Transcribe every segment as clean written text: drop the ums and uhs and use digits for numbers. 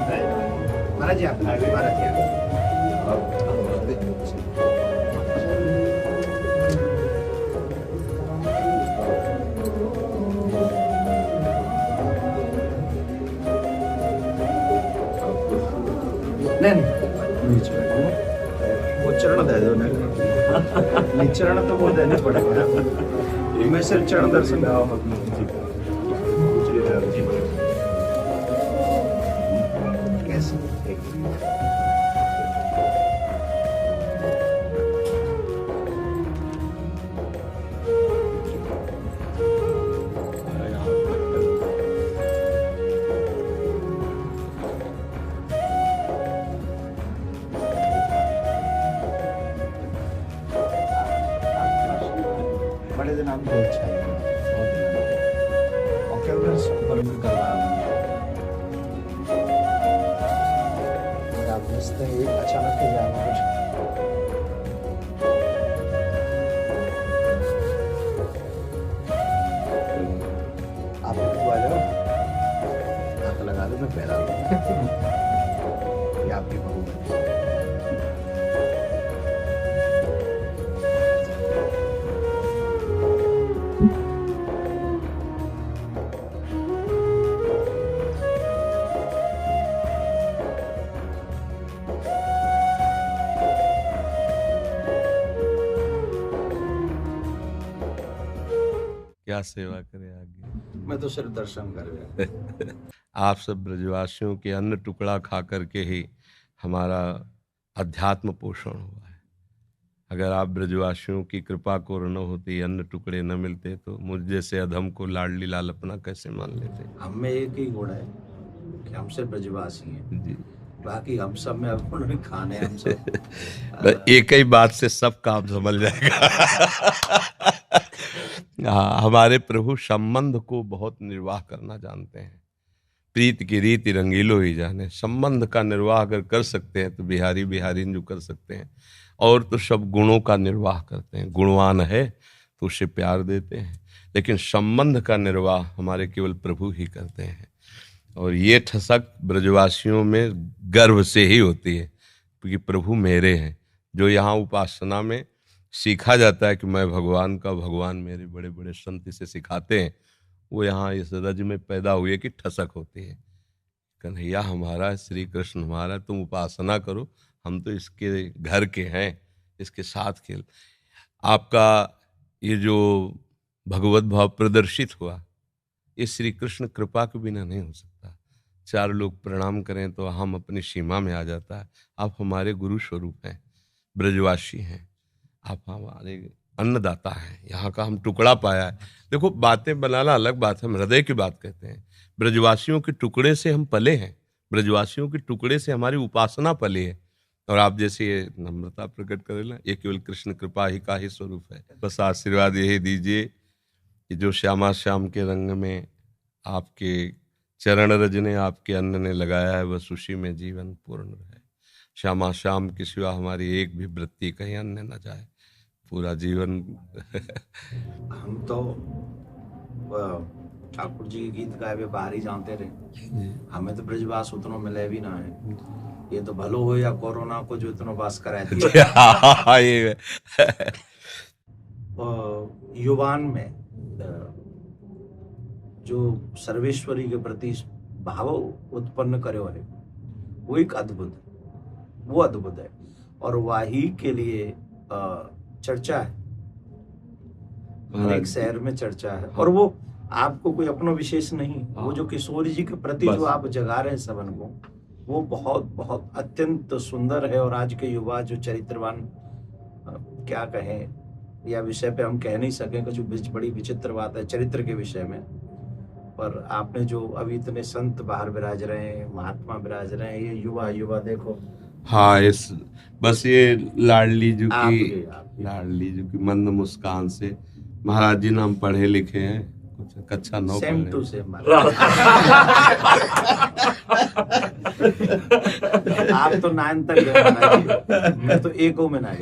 महाराज जी आप महाराज जी नहीं वो चरण दे दो नहीं चरण तो वो देने पड़ेगा मैं सिर्फ चरण दर्शन बड़े दिन आप बहुत अच्छा है और क्या बंद करवा आप जिसने एक अचानक ही जाना कुछ आप आ जाओ हाथ लगा दो मैं पैरा ये आपकी बहू है क्या सेवा करे आगे। मैं तो सिर्फ दर्शन कर रहा आप सब ब्रजवासियों के अन्न टुकड़ा खा करके ही हमारा अध्यात्म पोषण हुआ है। अगर आप ब्रजवासियों की कृपा को न होती, अन्न टुकड़े न मिलते तो मुझ जैसे अधम को लाडली लाल अपना कैसे मान लेते। हम में एक ही गुण है कि हम सिर्फ ब्रजवासी हैं जी, बाकी हम सब में अब उन्होंने खाने हम सब एक ही बात से सब काम समझ जाएगा। हाँ, हमारे प्रभु संबंध को बहुत निर्वाह करना जानते हैं। प्रीत की रीति रंगीलो ही जाने। संबंध का निर्वाह अगर कर सकते हैं तो बिहारी बिहारी जो कर सकते हैं, और तो सब गुणों का निर्वाह करते हैं। गुणवान है तो उसे प्यार देते हैं, लेकिन संबंध का निर्वाह हमारे केवल प्रभु ही करते हैं। और ये ठसक ब्रजवासियों में गर्व से ही होती है, क्योंकि प्रभु मेरे हैं। जो यहाँ उपासना में सीखा जाता है कि मैं भगवान का, भगवान मेरे, बड़े बड़े संत इसे सिखाते हैं, वो यहाँ इस रज में पैदा हुए कि ठसक होती है। कन्हैया हमारा, श्री कृष्ण हमारा, तुम उपासना करो, हम तो इसके घर के हैं, इसके साथ खेल। आपका ये जो भगवत भाव प्रदर्शित हुआ, ये श्री कृष्ण कृपा के बिना नहीं हो सकता। चार लोग प्रणाम करें तो हम अपनी सीमा में आ जाता है। आप हमारे गुरु स्वरूप हैं, ब्रजवासी हैं, आप हमारे अन्नदाता हैं। यहाँ का हम टुकड़ा पाया है। देखो, बातें बनाना अलग बात है, हम हृदय की बात कहते हैं। ब्रजवासियों के टुकड़े से हम पले हैं, ब्रजवासियों के टुकड़े से हमारी उपासना पली है। और आप जैसे ये नम्रता प्रकट करें, ये केवल कृष्ण कृपा ही का ही स्वरूप है। बस आशीर्वाद यही दीजिए कि जो श्यामा श्याम के रंग में आपके चरण रज ने, आपके अन्न ने लगाया है, बस उसी में जीवन पूर्ण रहे। श्यामा श्याम की सिवा हमारी एक भी वृत्ति कहीं अन्य न जाए, पूरा जीवन। हम तो ठाकुर जी के गीत गाए हुए बाहर ही जानते रहे, हमें तो ब्रजवास उतना मिले भी ना है। ये तो भलो हो या कोरोना को जो इतना वास कराए दिया। ये युवान में जो सर्वेश्वरी के प्रति भाव उत्पन्न करे है, वो एक अद्भुत, वो अद्भुत है। और वाही के लिए चर्चा है, हर एक शहर में चर्चा है। और वो आपको कोई अपना विशेष नहीं, वो जो किशोर जी के प्रति जो आप जगा रहे हैं सबन को, वो बहुत बहुत अत्यंत सुंदर है। और आज के युवा जो चरित्रवान, क्या कहें, या विषय पे हम कह नहीं सकें, कुछ बड़ी विचित्र बात है चरित्र के विषय में। पर आपने जो अभी इतने संत बाहर विराज रहे हैं, महात्मा विराज रहे हैं, ये युवा युवा देखो। हाँ, इस बस ये लाडली जी की मंद मुस्कान से, महाराज जी नाम पढ़े लिखे हैं, कुछ कक्षा 9 सेम टू सेम। आप तो 9 तक गए, मैं तो 1 में नहीं।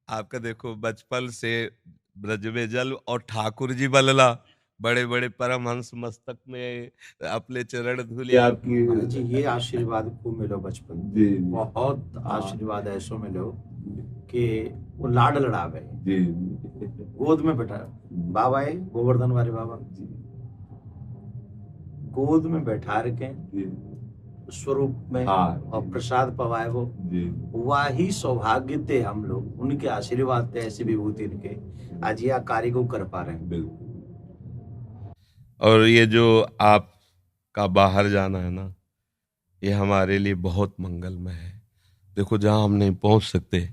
आपका देखो, बचपन से ब्रज में जल और ठाकुर जी बलला, बड़े बड़े परमहंस मस्तक में अपने चरण धूले आपकी। हाँ जी, ये आशीर्वाद खूब मिलो बचपन में। जी बहुत आशीर्वाद ऐसो मिलो कि वो लाड लड़ावे, जी गोद में बैठा बाबा है गोवर्धन वाले बाबा, गोद में बैठा रखे स्वरूप में और प्रसाद पवाए वो, वही सौभाग्य थे हम लोग, उनके आशीर्वाद थे, ऐसी विभूति इनके आज यह कार्य को कर पा रहे हैं। और ये जो आपका बाहर जाना है ना, ये हमारे लिए बहुत मंगलमय है। देखो जहां हम नहीं पहुंच सकते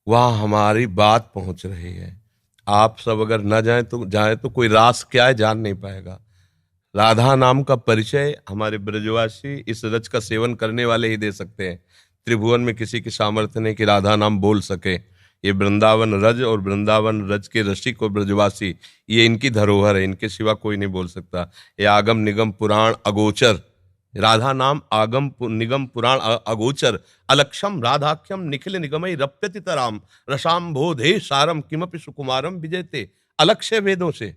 वहां हमारी बात पहुंच रही है। आप सब अगर न जाए तो कोई रास क्या है जान नहीं पाएगा। राधा नाम का परिचय हमारे ब्रजवासी इस रज का सेवन करने वाले ही दे सकते हैं। त्रिभुवन में किसी की सामर्थ्य नहीं कि राधा नाम बोल सके। ये वृंदावन रज और वृंदावन रज के रसिक और ब्रजवासी, ये इनकी धरोहर है, इनके सिवा कोई नहीं बोल सकता। ये आगम निगम पुराण अगोचर, राधा नाम आगम निगम पुराण अगोचर, अलक्षम राधाख्यम निखिल निगमई रप्यति तराम, रसाम्भोधे सारम किमपि सुकुमारम विजयते। अलक्ष्य वेदों से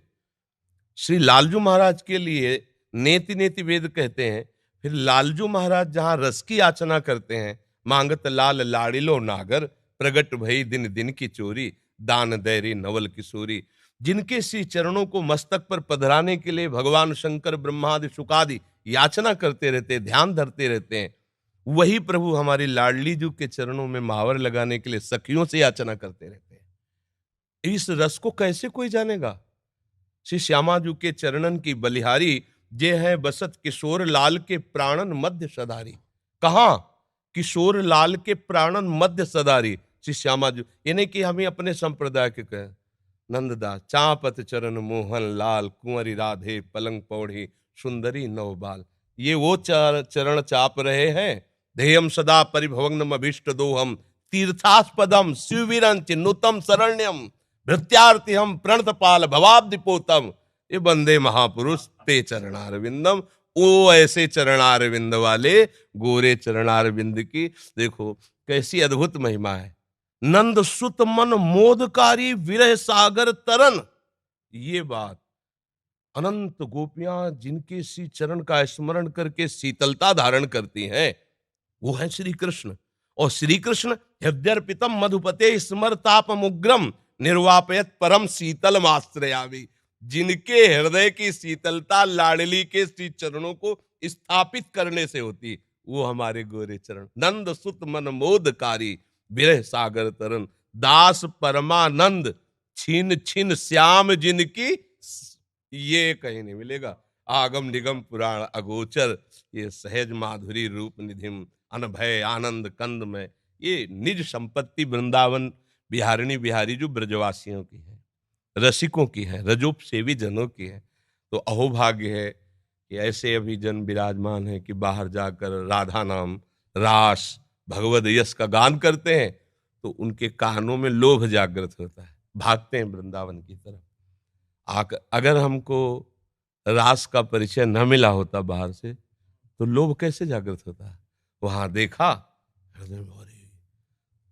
श्री लालजू महाराज के लिए नेति नेति वेद कहते हैं। फिर लालजू महाराज जहां रस की याचना करते हैं, मांगत लाल लाड़िलो नागर, प्रगट भई दिन दिन की चोरी, दान दैरी नवल किशोरी। जिनके श्री चरणों को मस्तक पर पधराने के लिए भगवान शंकर ब्रह्मादि शुकादि याचना करते रहते, ध्यान धरते रहते हैं, वही प्रभु हमारी लाडली जू के चरणों में महावर लगाने के लिए सखियों से याचना करते रहते हैं। इस रस को कैसे कोई जानेगा? श्री श्यामाजू के चरणन की बलिहारी, जे है बसत किशोर लाल के प्राणन मध्य सदारी। कहा? किशोर लाल के प्राणन मध्य सदारी श्री श्यामाजू। ये नहीं कि हमें अपने संप्रदाय के कहें। नंददास चापत चरण मोहन लाल, कुंवरी राधे पलंग पौड़ी, सुंदरी नवबाल। ये वो चरण चाप रहे हैं। ध्येयम सदा परिभवग्नम अभीष्ट दोहम, तीर्थास्पदम शिववीरंच नुतम शरण्यम, भृत्यार्थी हम प्रणत पाल भवाब्दिपोतम। ये बंदे महापुरुष ते चरणारविंदम। वो ऐसे चरणारविंद वाले गोरे चरणारविंद की देखो कैसी अद्भुत महिमा है। नंद सुत मन मोदकारी विरह सागर तरन। ये बात अनंत गोपियां जिनके श्री चरण का स्मरण करके शीतलता धारण करती हैं, वो है श्री कृष्ण। और श्री कृष्ण हृदयर्पितम मधुपते स्मरतापमुग्रम, निर्वापयत परम शीतल माश्रयामि। जिनके हृदय की शीतलता लाडली के श्री चरणों को स्थापित करने से होती, वो हमारे गोरे चरण। नंद सुत मन मोदकारी विरह सागर तरन, दास परमानंद छीन छीन श्याम जिनकी, ये कहीं नहीं मिलेगा। आगम निगम पुराण अगोचर, ये सहज माधुरी रूप निधिम, अनभय आनंद कंद में। ये निज संपत्ति वृंदावन बिहारिणी बिहारी जो ब्रजवासियों की है, रसिकों की है, रजोप सेवी जनों की है। तो अहोभाग्य है कि ऐसे अभी जन विराजमान है कि बाहर जाकर राधा नाम, रास, भगवद यश का गान करते हैं तो उनके कानों में लोभ जागृत होता है, भागते हैं वृंदावन की तरफ। अगर हमको रास का परिचय न मिला होता बाहर से, तो लोभ कैसे जागृत होता है? वहां देखा,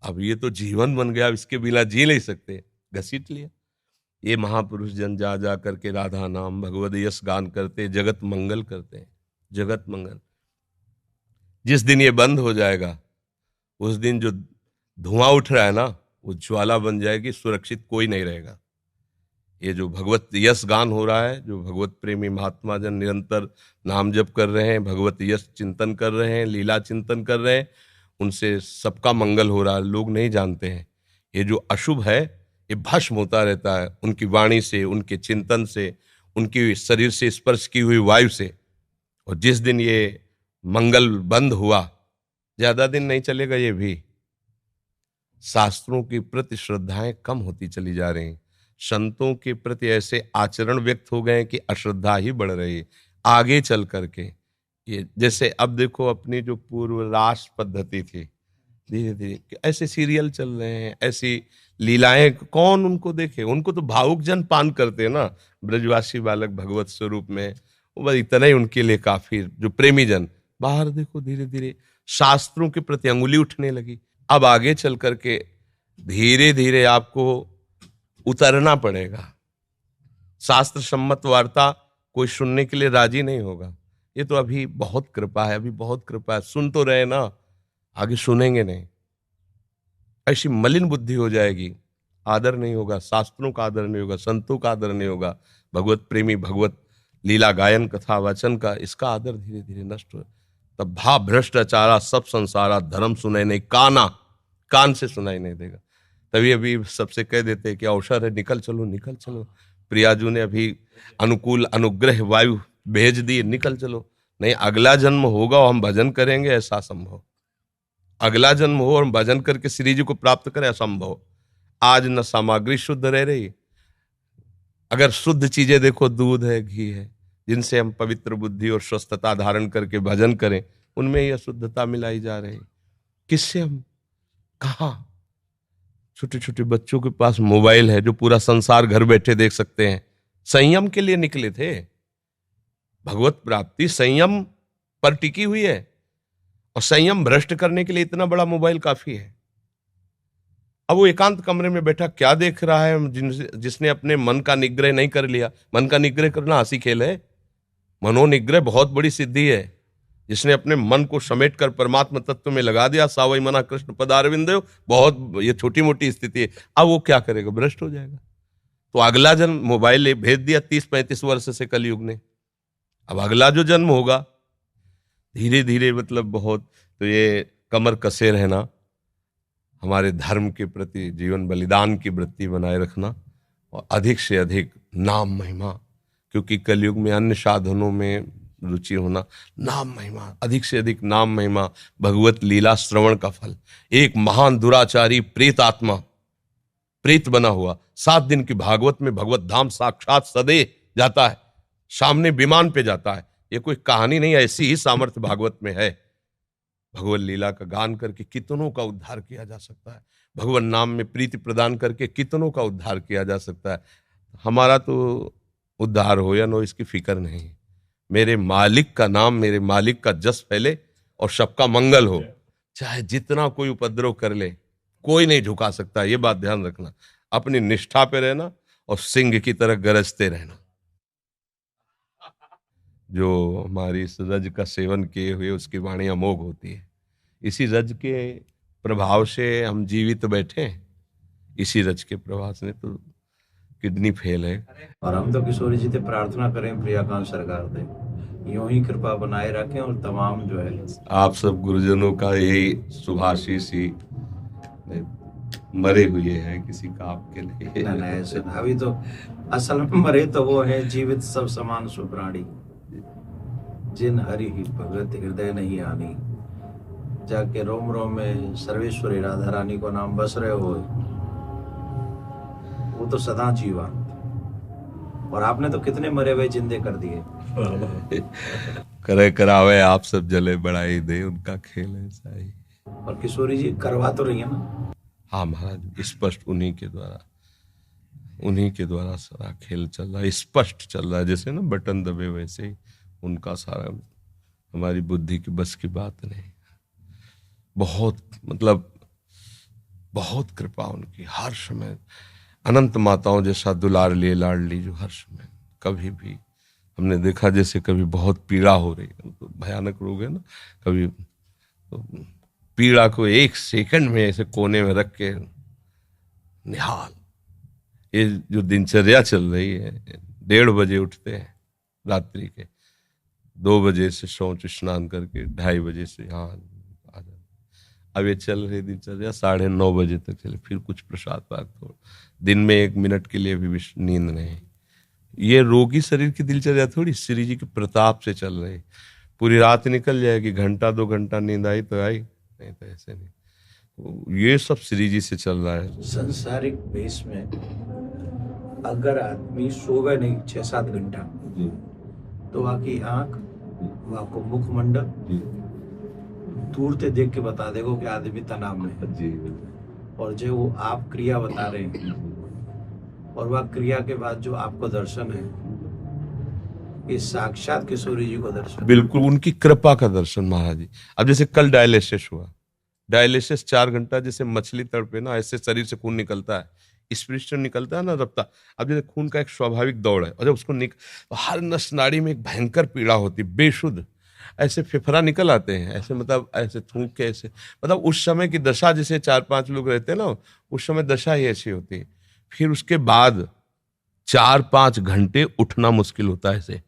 अब ये तो जीवन बन गया, इसके बिना जी नहीं सकते, घसीट लिया। ये महापुरुष जन जा जा करके राधा नाम भगवद यश गान करते, जगत मंगल करते हैं, जगत मंगल। जिस दिन ये बंद हो जाएगा, उस दिन जो धुआं उठ रहा है ना, वो ज्वाला बन जाएगी, सुरक्षित कोई नहीं रहेगा। ये जो भगवत यश गान हो रहा है, जो भगवत प्रेमी महात्मा जन निरंतर नाम जप कर रहे हैं, भगवत यश चिंतन कर रहे हैं, लीला चिंतन कर रहे हैं, उनसे सबका मंगल हो रहा है। लोग नहीं जानते हैं ये जो अशुभ है ये भस्म होता रहता है उनकी वाणी से, उनके चिंतन से, उनकी शरीर से स्पर्श की हुई वायु से। और जिस दिन ये मंगल बंद हुआ, ज्यादा दिन नहीं चलेगा, ये भी शास्त्रों के प्रति श्रद्धाएं कम होती चली जा रही, संतों के प्रति ऐसे आचरण व्यक्त हो गए कि अश्रद्धा ही बढ़ रही आगे चल करके। ये जैसे अब देखो अपनी जो पूर्व रास पद्धति थी, धीरे धीरे ऐसे सीरियल चल रहे हैं, ऐसी लीलाएं, कौन उनको देखे? उनको तो भावुक जन पान करते हैं ना, ब्रजवासी बालक भगवत स्वरूप में, वो बस इतना ही उनके लिए काफी। जो प्रेमी जन बाहर देखो, धीरे धीरे शास्त्रों के प्रति अंगुली उठने लगी। अब आगे चल करके धीरे धीरे आपको उतरना पड़ेगा, शास्त्र सम्मत वार्ता कोई सुनने के लिए राजी नहीं होगा। ये तो अभी बहुत कृपा है, अभी बहुत कृपा है, सुन तो रहे ना, आगे सुनेंगे नहीं। ऐसी मलिन बुद्धि हो जाएगी, आदर नहीं होगा, शास्त्रों का आदर नहीं होगा, संतों का आदर नहीं होगा, भगवत प्रेमी, भगवत लीला गायन कथा वाचन का, इसका आदर धीरे धीरे नष्ट हो। तब भा भ्रष्टाचारा सब संसारा, धर्म सुनाई नहीं, कान से सुनाई नहीं देगा। तभी अभी सबसे कह देते हैं कि अवसर है, निकल चलो निकल चलो। प्रियाजू ने अभी अनुकूल अनुग्रह वायु भेज दिए, निकल चलो। नहीं, अगला जन्म होगा और हम भजन करेंगे, ऐसा संभव। अगला जन्म हो और हम भजन करके श्री जी को प्राप्त करें, असंभव। आज न सामग्री शुद्ध रह रही। अगर शुद्ध चीजें देखो, दूध है, घी है, जिनसे हम पवित्र बुद्धि और स्वस्थता धारण करके भजन करें, उनमें यह शुद्धता मिलाई जा रही। किससे हम कहा? छोटे छोटे बच्चों के पास मोबाइल है, जो पूरा संसार घर बैठे देख सकते हैं। संयम के लिए निकले थे। भगवत प्राप्ति संयम पर टिकी हुई है, और संयम भ्रष्ट करने के लिए इतना बड़ा मोबाइल काफी है। अब वो एकांत कमरे में बैठा क्या देख रहा है? जिसने अपने मन का निग्रह नहीं कर लिया। मन का निग्रह करना हंसी खेल है। मनोनिग्रह बहुत बड़ी सिद्धि है। जिसने अपने मन को समेट कर परमात्मा तत्व में लगा दिया, सावई मना कृष्ण पदारविंदो, बहुत ये छोटी मोटी स्थिति है। अब वो क्या करेगा? भ्रष्ट हो जाएगा। तो अगला जन्म मोबाइल भेज दिया 30-35 वर्ष से कलयुग ने। अब अगला जो जन्म होगा, धीरे धीरे मतलब बहुत, तो ये कमर कसे रहना, हमारे धर्म के प्रति जीवन बलिदान की वृत्ति बनाए रखना, और अधिक से अधिक नाम महिमा, क्योंकि कलयुग में अन्य साधनों में रुचि होना, नाम महिमा, अधिक से अधिक नाम महिमा, भगवत लीला श्रवण का फल। एक महान दुराचारी प्रेत आत्मा, प्रेत बना हुआ, 7 दिन की भागवत में भगवत धाम साक्षात सदे जाता है, सामने विमान पे जाता है। ये कोई कहानी नहीं, ऐसी ही सामर्थ्य भागवत में है। भगवत लीला का गान करके कितनों का उद्धार किया जा सकता है। भगवान नाम में प्रीति प्रदान करके कितनों का उद्धार किया जा सकता है। हमारा तो उद्धार हो या नो, इसकी फिक्र नहीं। मेरे मालिक का नाम, मेरे मालिक का जस फैले और सबका मंगल हो। चाहे जितना कोई उपद्रव कर ले, कोई नहीं झुका सकता। ये बात ध्यान रखना। अपनी निष्ठा पे रहना और सिंह की तरह गरजते रहना। जो हमारी इस रज का सेवन किए हुए, उसकी वाणी अमोघ होती है। इसी रज के प्रभाव से हम जीवित बैठे हैं। इसी रज के प्रभाव से तो किडनी फेल है। और हम तो किशोरी जी से प्रार्थना करें, प्रियाकांत सरकार दे यूं ही कृपा बनाए रखें। और तमाम जो है आप सब गुरुजनों का यही शुभाशीष ही मरे हुए हैं, किसी का आपके लिए ना ऐसे। अभी तो असल में मरे तो वो है, जीवित सब समान सुप्राणी, जिन हरि ही भगत हृदय नहीं आनी। जाके रोम रोम में सर्वेश्वरी राधा रानी को नाम बस रहे हो, वो तो सदा जीवन। और आपने तो कितने मरे हुए जिंदे कर दिए। करे करावे आप सब जले बढ़ाई दे, उनका खेल ऐसा ही। और किशोरी जी करवा तो रही है ना? हाँ महाराज, स्पष्ट उन्हीं के द्वारा सारा खेल चल रहा है, स्पष्ट चल रहा है। जैसे ना बटन दबे, वैसे ही उनका सारा, हमारी बुद्धि की बस की बात नहीं। बहुत मतलब बहुत कृपा उनकी, हर समय अनंत माताओं जैसा दुलार लिए लाडली, जो हर समय कभी भी हमने देखा, जैसे कभी बहुत पीड़ा हो रही है, तो भयानक रोग है ना, कभी तो पीड़ा को 1 सेकंड में ऐसे कोने में रख के निहाल। ये जो दिनचर्या चल रही है, 1:30 बजे उठते हैं रात्रि के, 2 बजे से शौच स्नान करके 2:30 बजे से यहाँ आ जाते। अब ये चल रही दिनचर्या 9:30 बजे तक चले, फिर कुछ प्रसाद पाक, थोड़ा दिन में 1 मिनट के लिए भी नींद नहीं। ये रोगी शरीर की दिनचर्या थोड़ी, श्री जी के प्रताप से चल रही। पूरी रात निकल जाएगी, 1-2 घंटा नींद आई तो आई, नहीं तो ऐसे नहीं। ये सब श्री जी से चल रहा है। संसारिक बेस में अगर आदमी सोवे नहीं 6-7 घंटा, तो आपकी आंख, आपको मुखमंडल दूर से देख के बता देगा कि आदमी तनाव में है जी। और जो वो आप क्रिया बता रहे हैं, और वह क्रिया के बाद जो आपको दर्शन है, ये साक्षात किशोरी जी को दर्शन। बिल्कुल उनकी कृपा का दर्शन महाराज जी। अब जैसे कल डायलिसिस हुआ, डायलिसिस 4 घंटा, जैसे मछली तड़पे ना, ऐसे शरीर से खून निकलता है। स्पिरिट से निकलता है ना रफ्तार, अब जैसे खून का एक स्वाभाविक दौड़ है, और जब उसको तो हर नस नाड़ी में एक भयंकर पीड़ा होती, बेशुद्ध ऐसे फेफड़ा निकल आते हैं, ऐसे मतलब ऐसे थूक के, ऐसे मतलब उस समय की दशा, जैसे 4-5 लोग रहते हैं ना, उस समय दशा ही ऐसी होती है। फिर उसके बाद 4-5 घंटे उठना मुश्किल होता है, ऐसे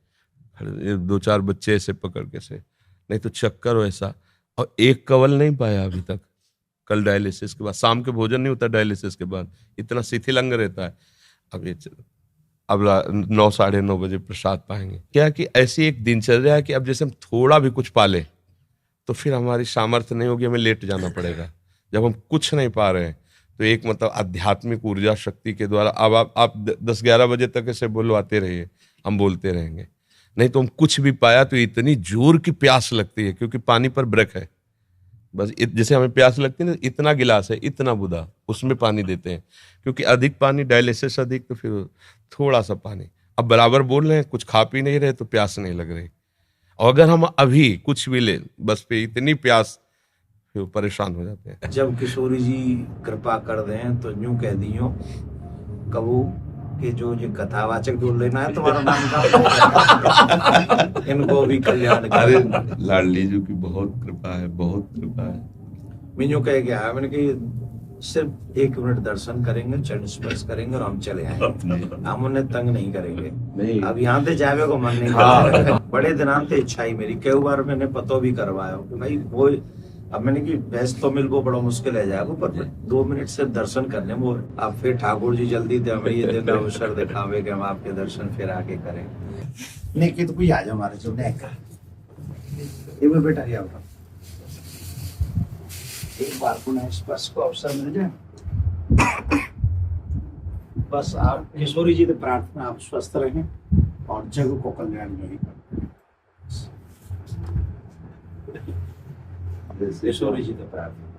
2-4 बच्चे ऐसे पकड़ के से, नहीं तो चक्कर वैसा, और एक कवल नहीं पाया अभी तक। कल डायलिसिस के बाद शाम के भोजन नहीं होता, डायलिसिस के बाद इतना शिथिल अंग रहता है। अब 9-9:30 बजे प्रसाद पाएंगे। क्या कि ऐसी एक दिनचर्या है कि अब जैसे हम थोड़ा भी कुछ पा लें तो फिर हमारी सामर्थ्य नहीं होगी, हमें लेट जाना पड़ेगा। जब हम कुछ नहीं पा रहे हैं तो एक मतलब आध्यात्मिक ऊर्जा शक्ति के द्वारा अब आप 10-11 बजे तक ऐसे बुलवाते रहिए, हम बोलते रहेंगे। नहीं तो हम कुछ भी पाया तो इतनी जोर की प्यास लगती है, क्योंकि पानी पर ब्रेक है। बस जैसे हमें प्यास लगती है ना, इतना गिलास है, इतना बुदा, उसमें पानी देते हैं, क्योंकि अधिक पानी, डायलिसिस अधिक, तो फिर थोड़ा सा पानी। अब बराबर बोल रहे हैं, कुछ खा पी नहीं रहे तो प्यास नहीं लग रही। और अगर हम अभी कुछ भी ले, बस पे इतनी प्यास, फिर परेशान हो जाते हैं। जब किशोरी जी कृपा कर दें तो यूं कह दियो कबू कि जो ये कथावाचक बोल लेना है तुम्हारा नाम का इनको भी कल्याण अरे करे। लाडली जी की बहुत कृपा है, बहुत कृपा है। मैं यूं कह गया, मैंने कहा सिर्फ 1 मिनट दर्शन करेंगे, चरण स्पर्श करेंगे और हम चले आएंगे, हम उन्हें तंग नहीं करेंगे। नहीं। अब यहाँ से जावे को मन नहीं करता। बड़े दिनांत से इच्छा ही मेरी, कई बार मैंने पतो भी करवाया कि भाई वो, अब मैंने कि भैंस तो मिल वो बड़ा मुश्किल है जाएगा, पर 2 मिनट से दर्शन करने वो। अब फिर ठाकुर जी जल्दी दे हमें ये दिन अवसर दिखावे कि हम आपके दर्शन फिर आके करें। नहीं कि तो कोई आ जाओ हमारे जो नहीं का ये वो बेटा ये आओ, एक बार पुनः स्पर्श को अवसर मिल जाए। बस आप किशोरी जी से प्रार्थना, आप स्वस्थ रहें और जग को कल्याण में किशोरी जी से प्रार्थना।